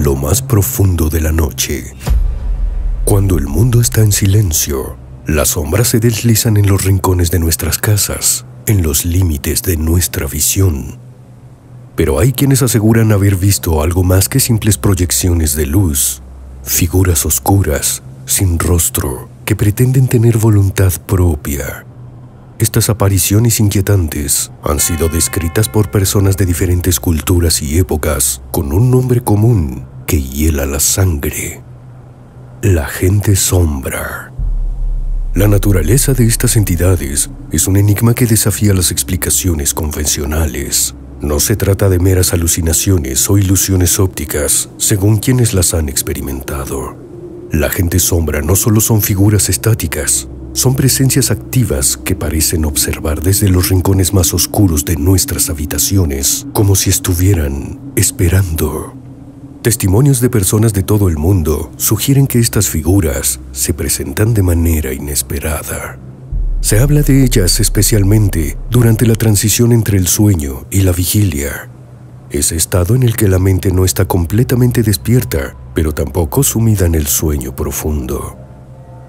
en lo más profundo de la noche. Cuando el mundo está en silencio, las sombras se deslizan en los rincones de nuestras casas, en los límites de nuestra visión. Pero hay quienes aseguran haber visto algo más que simples proyecciones de luz, figuras oscuras, sin rostro, que pretenden tener voluntad propia. Estas apariciones inquietantes han sido descritas por personas de diferentes culturas y épocas con un nombre común que hiela la sangre: la gente sombra. La naturaleza de estas entidades es un enigma que desafía las explicaciones convencionales. No se trata de meras alucinaciones o ilusiones ópticas, según quienes las han experimentado. La gente sombra no solo son figuras estáticas, son presencias activas que parecen observar desde los rincones más oscuros de nuestras habitaciones, como si estuvieran esperando. Testimonios de personas de todo el mundo sugieren que estas figuras se presentan de manera inesperada. Se habla de ellas especialmente durante la transición entre el sueño y la vigilia, ese estado en el que la mente no está completamente despierta, pero tampoco sumida en el sueño profundo.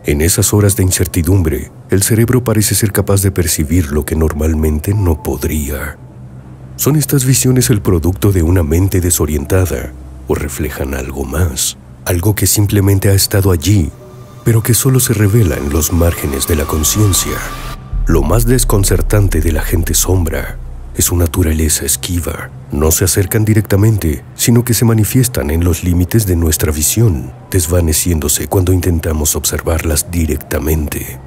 En esas horas de incertidumbre, el cerebro parece ser capaz de percibir lo que normalmente no podría. ¿Son estas visiones el producto de una mente desorientada o reflejan algo más, algo que simplemente ha estado allí, pero que solo se revela en los márgenes de la conciencia? Lo más desconcertante de la gente sombra es su naturaleza esquiva. No se acercan directamente, sino que se manifiestan en los límites de nuestra visión, desvaneciéndose cuando intentamos observarlas directamente.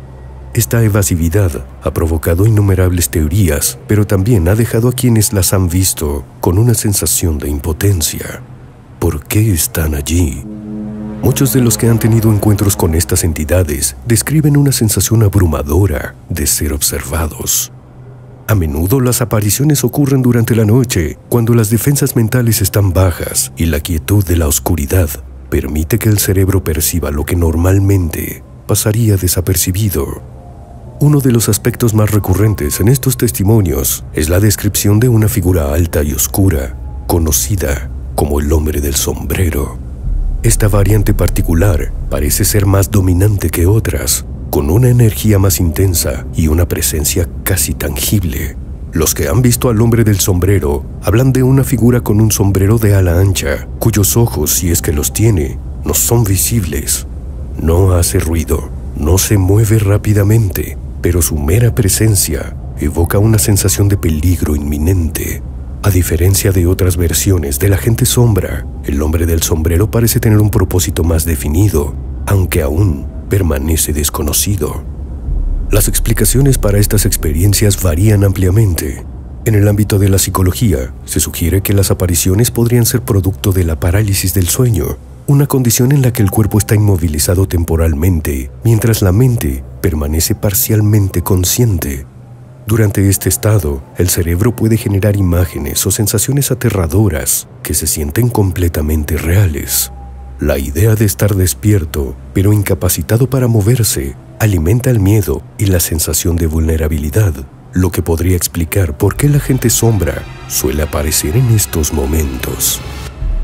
Esta evasividad ha provocado innumerables teorías, pero también ha dejado a quienes las han visto con una sensación de impotencia. ¿Por qué están allí? Muchos de los que han tenido encuentros con estas entidades describen una sensación abrumadora de ser observados. A menudo las apariciones ocurren durante la noche, cuando las defensas mentales están bajas y la quietud de la oscuridad permite que el cerebro perciba lo que normalmente pasaría desapercibido. Uno de los aspectos más recurrentes en estos testimonios es la descripción de una figura alta y oscura, conocida como el hombre del sombrero. Esta variante particular parece ser más dominante que otras, con una energía más intensa y una presencia casi tangible. Los que han visto al hombre del sombrero hablan de una figura con un sombrero de ala ancha, cuyos ojos, si es que los tiene, no son visibles. No hace ruido, no se mueve rápidamente, pero su mera presencia evoca una sensación de peligro inminente. A diferencia de otras versiones de la gente sombra, el hombre del sombrero parece tener un propósito más definido, aunque aún permanece desconocido. Las explicaciones para estas experiencias varían ampliamente. En el ámbito de la psicología, se sugiere que las apariciones podrían ser producto de la parálisis del sueño, una condición en la que el cuerpo está inmovilizado temporalmente, mientras la mente permanece parcialmente consciente. Durante este estado, el cerebro puede generar imágenes o sensaciones aterradoras que se sienten completamente reales. La idea de estar despierto, pero incapacitado para moverse, alimenta el miedo y la sensación de vulnerabilidad, lo que podría explicar por qué la gente sombra suele aparecer en estos momentos.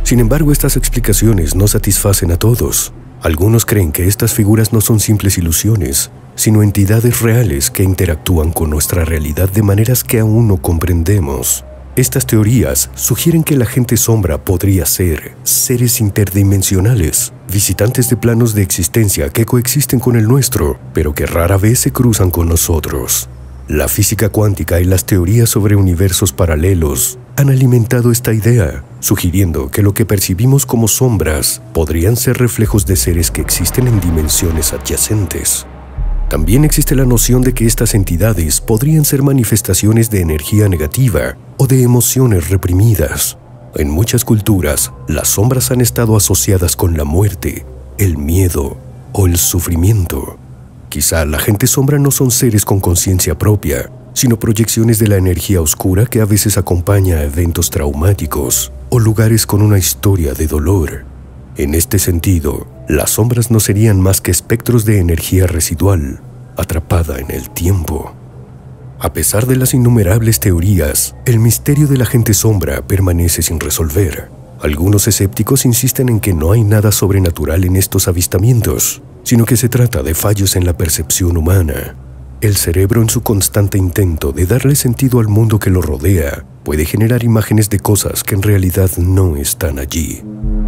Sin embargo, estas explicaciones no satisfacen a todos. Algunos creen que estas figuras no son simples ilusiones, sino entidades reales que interactúan con nuestra realidad de maneras que aún no comprendemos. Estas teorías sugieren que la gente sombra podría ser seres interdimensionales, visitantes de planos de existencia que coexisten con el nuestro, pero que rara vez se cruzan con nosotros. La física cuántica y las teorías sobre universos paralelos han alimentado esta idea, sugiriendo que lo que percibimos como sombras podrían ser reflejos de seres que existen en dimensiones adyacentes. También existe la noción de que estas entidades podrían ser manifestaciones de energía negativa o de emociones reprimidas. En muchas culturas, las sombras han estado asociadas con la muerte, el miedo o el sufrimiento. Quizá la gente sombra no son seres con conciencia propia, sino proyecciones de la energía oscura que a veces acompaña a eventos traumáticos o lugares con una historia de dolor. En este sentido, las sombras no serían más que espectros de energía residual, atrapada en el tiempo. A pesar de las innumerables teorías, el misterio de la gente sombra permanece sin resolver. Algunos escépticos insisten en que no hay nada sobrenatural en estos avistamientos, sino que se trata de fallos en la percepción humana. El cerebro, en su constante intento de darle sentido al mundo que lo rodea, puede generar imágenes de cosas que en realidad no están allí.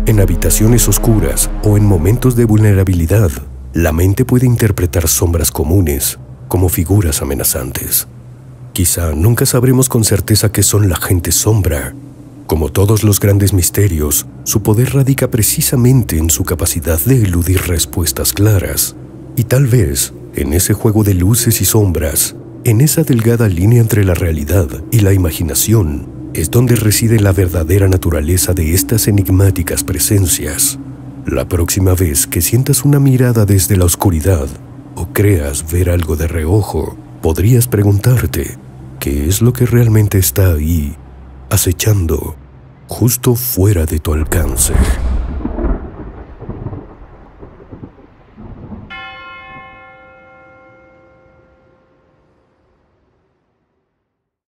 En habitaciones oscuras o en momentos de vulnerabilidad, la mente puede interpretar sombras comunes como figuras amenazantes. Quizá nunca sabremos con certeza qué son la gente sombra. Como todos los grandes misterios, su poder radica precisamente en su capacidad de eludir respuestas claras. Y tal vez, en ese juego de luces y sombras, en esa delgada línea entre la realidad y la imaginación, es donde reside la verdadera naturaleza de estas enigmáticas presencias. La próxima vez que sientas una mirada desde la oscuridad o creas ver algo de reojo, podrías preguntarte, ¿qué es lo que realmente está ahí, acechando, justo fuera de tu alcance?